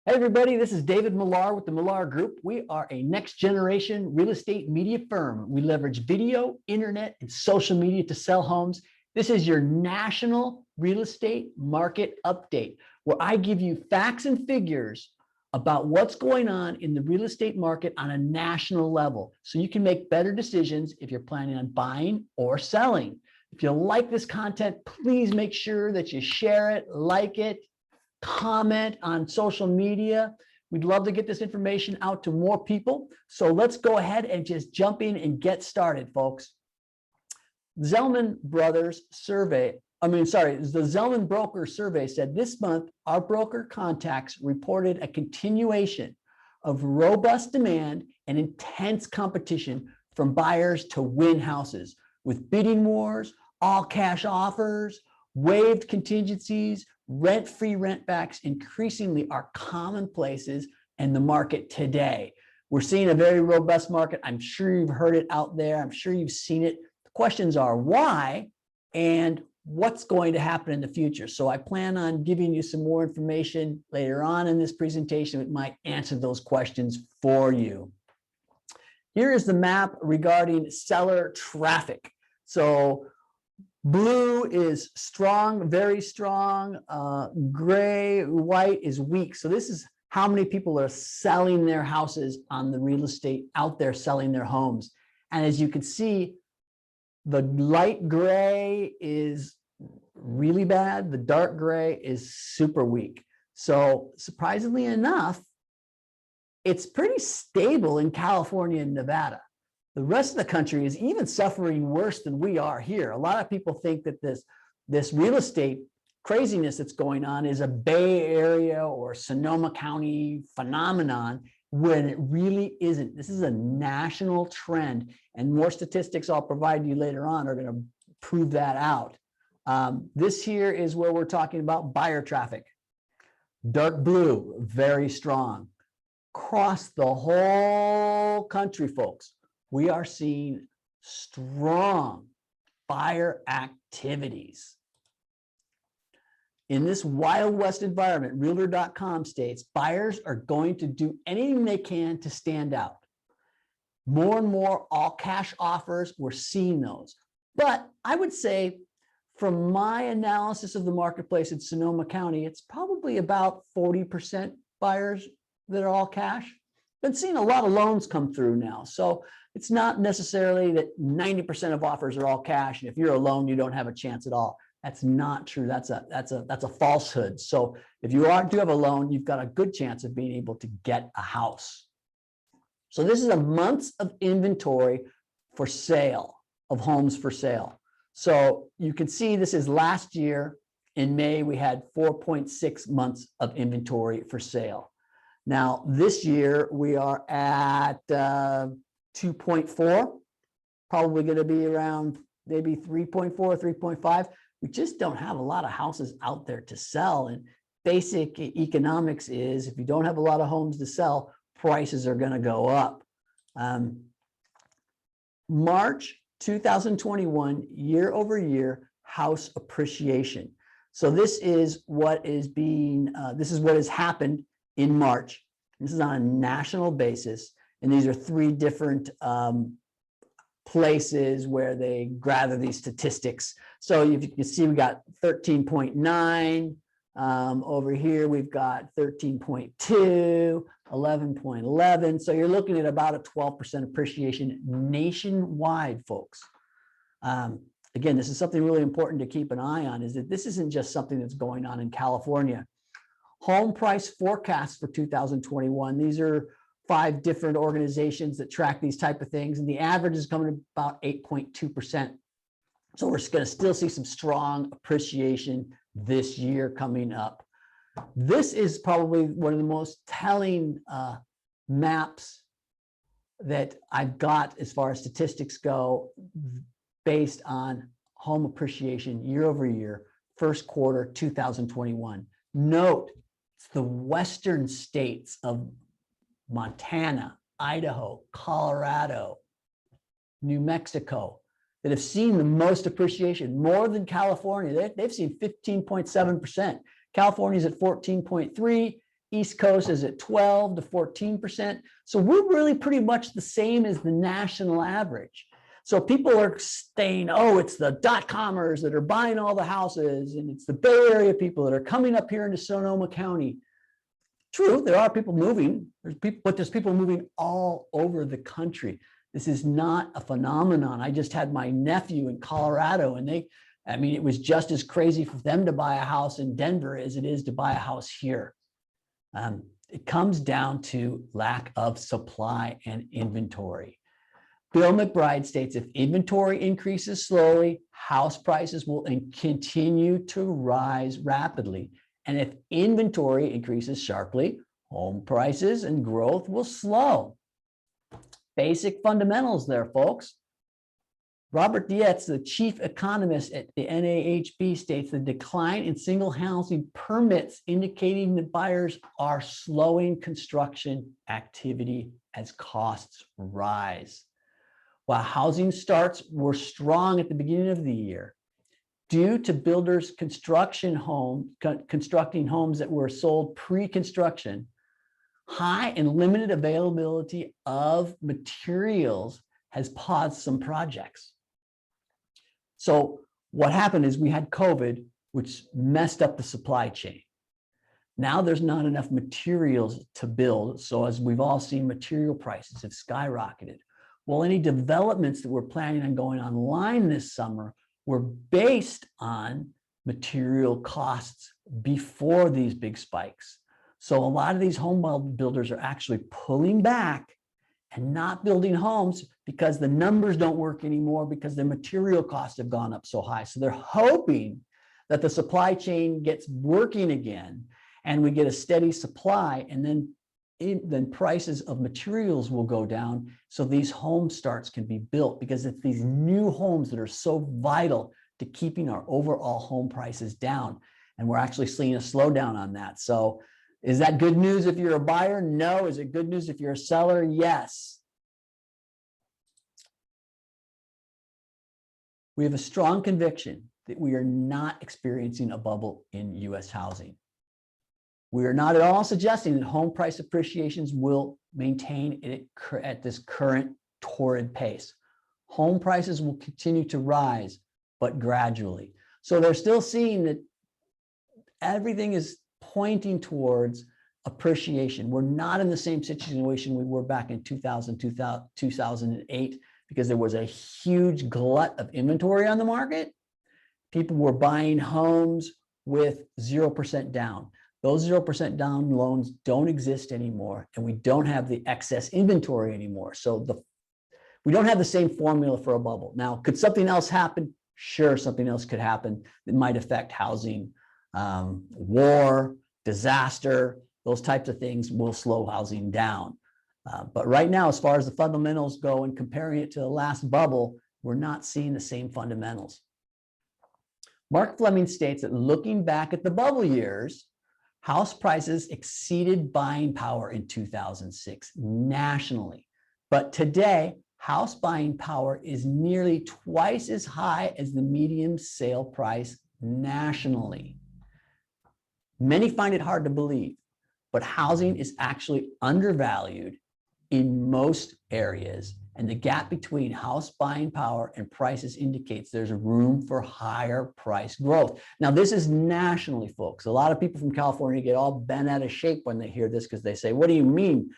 Hey everybody, this is David Millar with the Millar Group. We are a next generation real estate media firm. We leverage video, internet, and social media to sell homes. This is your national real estate market update, where I give you facts and figures about what's going on in the real estate market on a national level, so you can make better decisions if you're planning on buying or selling. If you like this content, please make sure that you share it, like it, comment on social media. We'd love to get this information out to more people. So let's go ahead and just jump in and get started, folks. Zelman Brothers survey, the Zelman Broker survey said this month, our broker contacts reported a continuation of robust demand and intense competition from buyers to win houses, with bidding wars, all cash offers, waived contingencies, rent-free rent-backs increasingly are commonplaces in the market today. We're seeing a very robust market. I'm sure you've heard it out there. I'm sure you've seen it. The questions are why and what's going to happen in the future. So I plan on giving you some more information later on in this presentation that might answer those questions for you. Here is the map regarding seller traffic. So blue is strong, very strong. Gray, white is weak. So this is how many people are selling their houses on the real estate out there, selling their homes. And as you can see, the light gray is really bad. The dark gray is super weak. So surprisingly enough, it's pretty stable in California and Nevada. The rest of the country is even suffering worse than we are here. A lot of people think that this real estate craziness that's going on is a Bay Area or Sonoma County phenomenon, when it really isn't. This is a national trend, and more statistics I'll provide you later on are going to prove that out. This here is where we're talking about buyer traffic. Dark blue, very strong. Across the whole country, folks, we are seeing strong buyer activities. In this Wild West environment, Realtor.com states buyers are going to do anything they can to stand out. More and more all cash offers, we're seeing those. But I would say, from my analysis of the marketplace in Sonoma County, it's probably about 40% buyers that are all cash. Been seeing a lot of loans come through now. So it's not necessarily that 90% of offers are all cash, and if you're a loan, you don't have a chance at all. That's not true. That's a falsehood. So if you do have a loan, you've got a good chance of being able to get a house. So this is a months of inventory for sale, of homes for sale. So you can see this is last year in May, we had 4.6 months of inventory for sale. Now this year we are at 2.4, probably going to be around maybe 3.4, 3.5. We just don't have a lot of houses out there to sell. And basic economics is, if you don't have a lot of homes to sell, prices are going to go up. March 2021, year over year, house appreciation. So this is what is what has happened in March. This is on a national basis. And these are three different places where they gather these statistics. So you can see we got 13.9. Over here, we've got 13.2, 11.11. So you're looking at about a 12% appreciation nationwide, folks. Again, this is something really important to keep an eye on, is that this isn't just something that's going on in California. Home price forecasts for 2021. These are 5 different organizations that track these type of things, and the average is coming to about 8.2%. So we're going to still see some strong appreciation this year coming up. This is probably one of the most telling maps that I've got as far as statistics go, based on home appreciation year over year, first quarter 2021. Note, it's the western states of Montana, Idaho, Colorado, New Mexico that have seen the most appreciation, more than California. They've seen 15.7%. California's at 14.3, East Coast is at 12 to 14%. So we're really pretty much the same as the national average. So people are saying, oh, it's the dot-commers that are buying all the houses, and it's the Bay Area people that are coming up here into Sonoma County. True, there are people moving, but there's people moving all over the country. This is not a phenomenon. I just had my nephew in Colorado, and it was just as crazy for them to buy a house in Denver as it is to buy a house here. It comes down to lack of supply and inventory. Bill McBride states if inventory increases slowly, house prices will continue to rise rapidly. And if inventory increases sharply, home prices and growth will slow. Basic fundamentals there, folks. Robert Dietz, the chief economist at the NAHB, states the decline in single housing permits indicating that buyers are slowing construction activity as costs rise. While housing starts were strong at the beginning of the year, due to builders constructing homes that were sold pre-construction, high and limited availability of materials has paused some projects. So what happened is we had COVID, which messed up the supply chain. Now there's not enough materials to build. So as we've all seen, material prices have skyrocketed. Well, any developments that we're planning on going online this summer were based on material costs before these big spikes. So a lot of these home builders are actually pulling back and not building homes because the numbers don't work anymore because the material costs have gone up so high. So they're hoping that the supply chain gets working again and we get a steady supply, and then prices of materials will go down so these home starts can be built, because it's these new homes that are so vital to keeping our overall home prices down. And we're actually seeing a slowdown on that. So is that good news if you're a buyer? No. Is it good news if you're a seller? Yes. We have a strong conviction that we are not experiencing a bubble in U.S. housing. We are not at all suggesting that home price appreciations will maintain it at this current torrid pace. Home prices will continue to rise, but gradually. So they're still seeing that everything is pointing towards appreciation. We're not in the same situation we were back in 2008, because there was a huge glut of inventory on the market. People were buying homes with 0% down. Those 0% down loans don't exist anymore, and we don't have the excess inventory anymore. So we don't have the same formula for a bubble. Now, could something else happen? Sure, something else could happen that might affect housing. War, disaster, those types of things will slow housing down. But right now, as far as the fundamentals go and comparing it to the last bubble, we're not seeing the same fundamentals. Mark Fleming states that looking back at the bubble years, house prices exceeded buying power in 2006 nationally. But today, house buying power is nearly twice as high as the median sale price nationally. Many find it hard to believe, but housing is actually undervalued in most areas, and the gap between house buying power and prices indicates there's room for higher price growth. Now, this is nationally, folks. A lot of people from California get all bent out of shape when they hear this, because they say, what do you mean?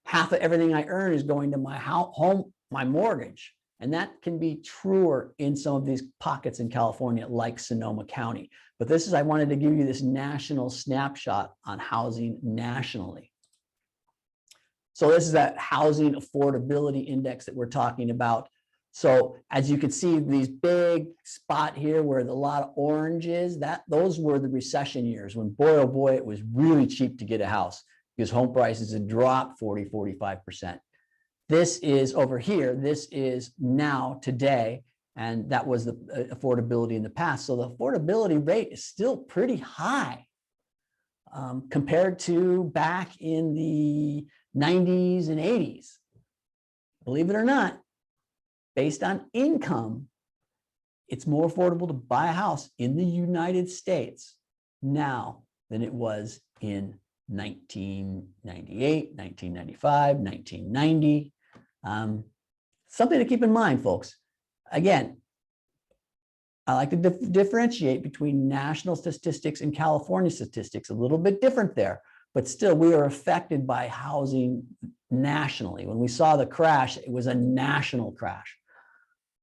Half of everything I earn is going to my home, my mortgage. And that can be truer in some of these pockets in California, like Sonoma County. But I wanted to give you this national snapshot on housing nationally. So this is that housing affordability index that we're talking about. So as you can see, these big spot here where a lot of orange is, those were the recession years when, boy, oh boy, it was really cheap to get a house because home prices had dropped 40, 45%. This is over here. This is now today. And that was the affordability in the past. So the affordability rate is still pretty high compared to back in the 90s and 80s. Believe it or not, based on income, it's more affordable to buy a house in the United States now than it was in 1998, 1995, 1990. Something to keep in mind, folks. Again, I like to differentiate between national statistics and California statistics, a little bit different there, but still we are affected by housing nationally. When we saw the crash, it was a national crash.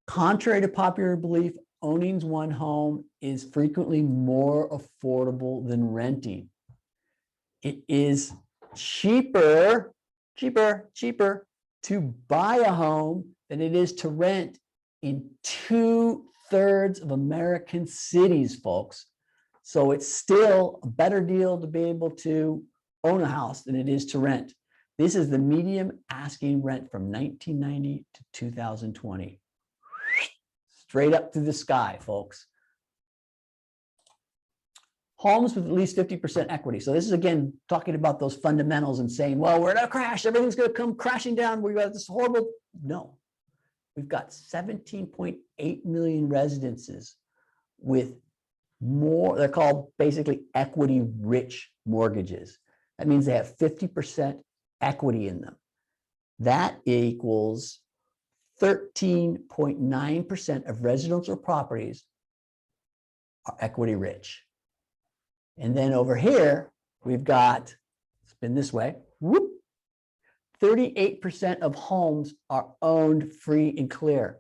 Contrary to popular belief, owning one home is frequently more affordable than renting. It is cheaper to buy a home than it is to rent in 2/3 of American cities, folks. So it's still a better deal to be able to own a house than it is to rent. This is the median asking rent from 1990 to 2020. Straight up to the sky, folks. Homes with at least 50% equity. So this is, again, talking about those fundamentals and saying, well, we're in a crash. Everything's going to come crashing down. We've got this horrible. No. We've got 17.8 million residences with more, they're called basically equity rich mortgages. That means they have 50% equity in them. That equals 13.9% of residential properties are equity rich. And then over here, we've got, spin this way, 38% of homes are owned free and clear.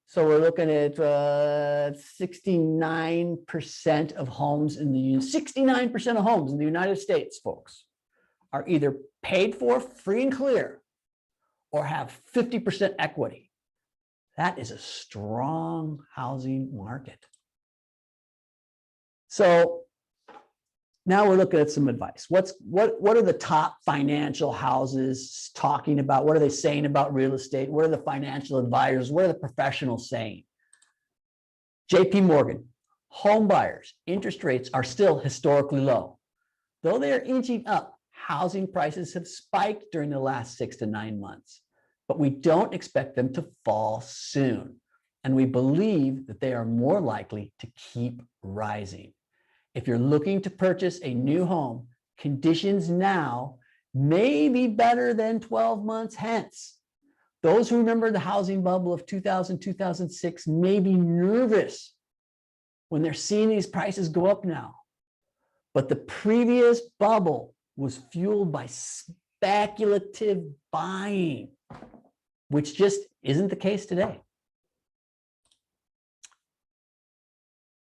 So we're looking at 69% of homes in the 69% of homes in the United States, folks, are either paid for free and clear or have 50% equity. That is a strong housing market. So now we're looking at some advice. What are the top financial houses talking about? What are they saying about real estate? What are the financial advisors? What are the professionals saying? JP Morgan, home buyers, interest rates are still historically low. Though they are inching up, housing prices have spiked during the last 6 to 9 months, but we don't expect them to fall soon. And we believe that they are more likely to keep rising. If you're looking to purchase a new home, conditions now may be better than 12 months hence. Those who remember the housing bubble of 2000, 2006 may be nervous when they're seeing these prices go up now. But the previous bubble was fueled by speculative buying, which just isn't the case today.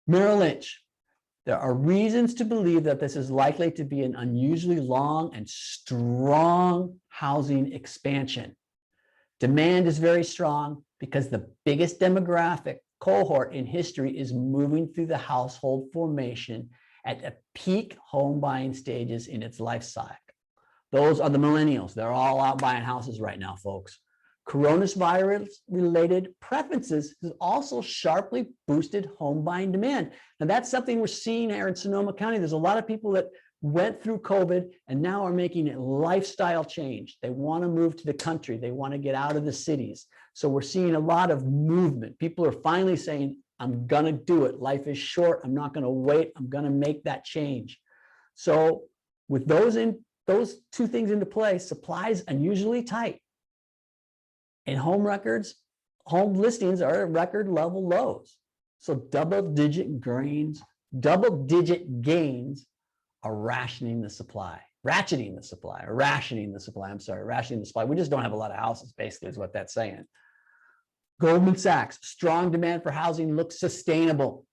Merrill Lynch. There are reasons to believe that this is likely to be an unusually long and strong housing expansion. Demand is very strong because the biggest demographic cohort in history is moving through the household formation at a peak home buying stages in its life cycle. Those are the millennials. They're all out buying houses right now, folks. Coronavirus-related preferences has also sharply boosted home buying demand. Now, that's something we're seeing here in Sonoma County. There's a lot of people that went through COVID and now are making a lifestyle change. They want to move to the country. They want to get out of the cities. So we're seeing a lot of movement. People are finally saying, I'm going to do it. Life is short. I'm not going to wait. I'm going to make that change. So with those two things into play, supply is unusually tight. And home listings are at record level lows. So double-digit gains are rationing the supply. We just don't have a lot of houses, basically, is what that's saying. Goldman Sachs, strong demand for housing looks sustainable.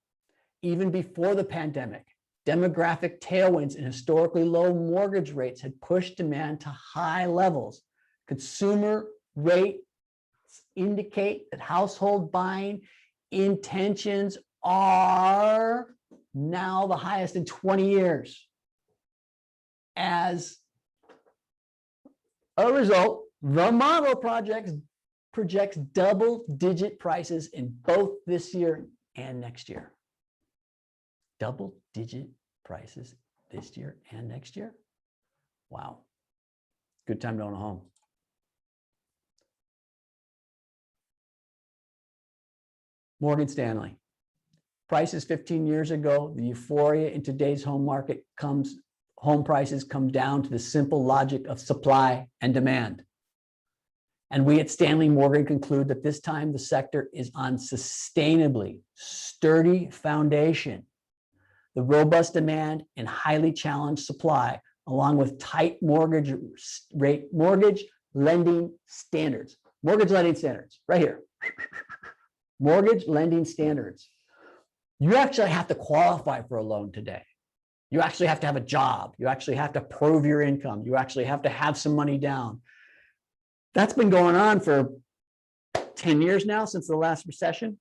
Even before the pandemic, demographic tailwinds and historically low mortgage rates had pushed demand to high levels. Consumer rate indicate that household buying intentions are now the highest in 20 years. As a result, the model projects double-digit prices in both this year and next year. Double-digit prices this year and next year? Wow. Good time to own a home. Morgan Stanley. Prices 15 years ago, the euphoria in today's home home prices come down to the simple logic of supply and demand. And we at Stanley Morgan conclude that this time the sector is on sustainably sturdy foundation. The robust demand and highly challenged supply, along with tight mortgage lending standards. Mortgage lending standards, right here. Mortgage lending standards. You actually have to qualify for a loan today. You actually have to have a job. You actually have to prove your income. You actually have to have some money down. That's been going on for 10 years now, since the last recession.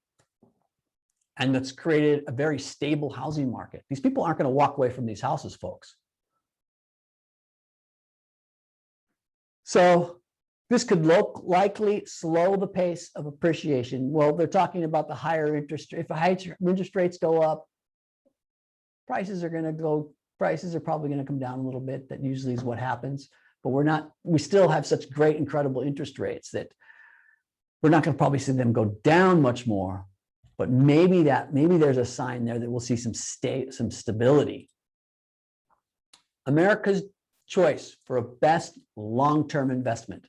And that's created a very stable housing market. These people aren't going to walk away from these houses, folks. So this could likely slow the pace of appreciation. Well, they're talking about the higher interest. If interest rates go up, prices are probably going to come down a little bit. That usually is what happens. But we still have such great, incredible interest rates that we're not going to probably see them go down much more. But maybe there's a sign there that we'll see some stability. America's choice for a best long-term investment.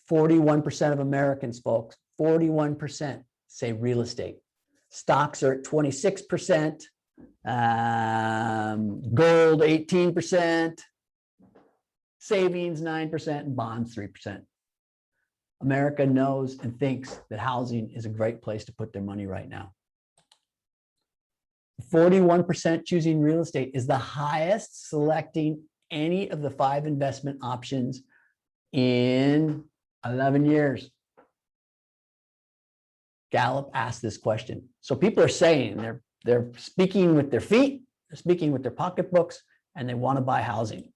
41% of Americans, folks, 41% say real estate. Stocks are at 26%, gold 18%, savings 9%, and bonds 3%. America knows and thinks that housing is a great place to put their money right now. 41% choosing real estate is the highest selecting any of the 5 investment options in 11 years. Gallup asked this question. So people are saying they're speaking with their feet, they're speaking with their pocketbooks, and they want to buy housing.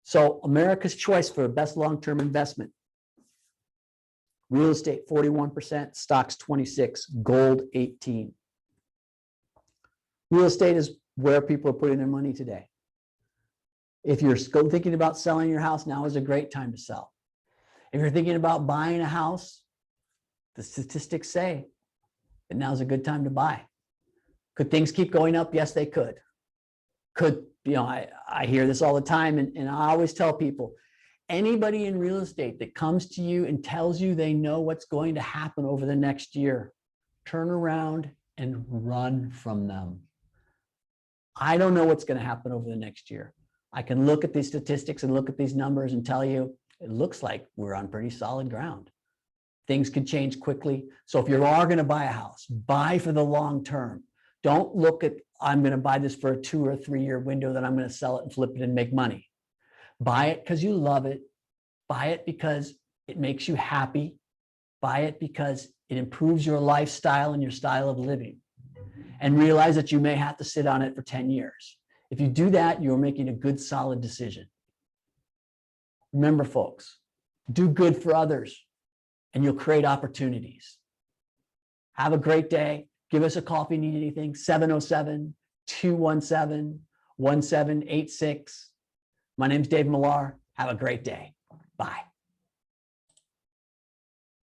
So America's choice for the best long-term investment. Real estate 41%, stocks 26%, gold 18%. Real estate is where people are putting their money today. If you're still thinking about selling your house, now is a great time to sell. If you're thinking about buying a house, the statistics say that now is a good time to buy. Could things keep going up? Yes, they could. I hear this all the time, and I always tell people, anybody in real estate that comes to you and tells you they know what's going to happen over the next year, turn around and run from them. I don't know what's going to happen over the next year. I can look at these statistics and look at these numbers and tell you, it looks like we're on pretty solid ground. Things could change quickly. So if you are going to buy a house, buy for the long term. Don't look at, I'm going to buy this for a 2 or 3 year window, then I'm going to sell it and flip it and make money. Buy it because you love it. Buy it because it makes you happy. Buy it because it improves your lifestyle and your style of living. And realize that you may have to sit on it for 10 years. If you do that, you're making a good, solid decision. Remember, folks, do good for others and you'll create opportunities. Have a great day. Give us a call if you need anything. 707-217-1786. My name's Dave Millar. Have a great day. Bye.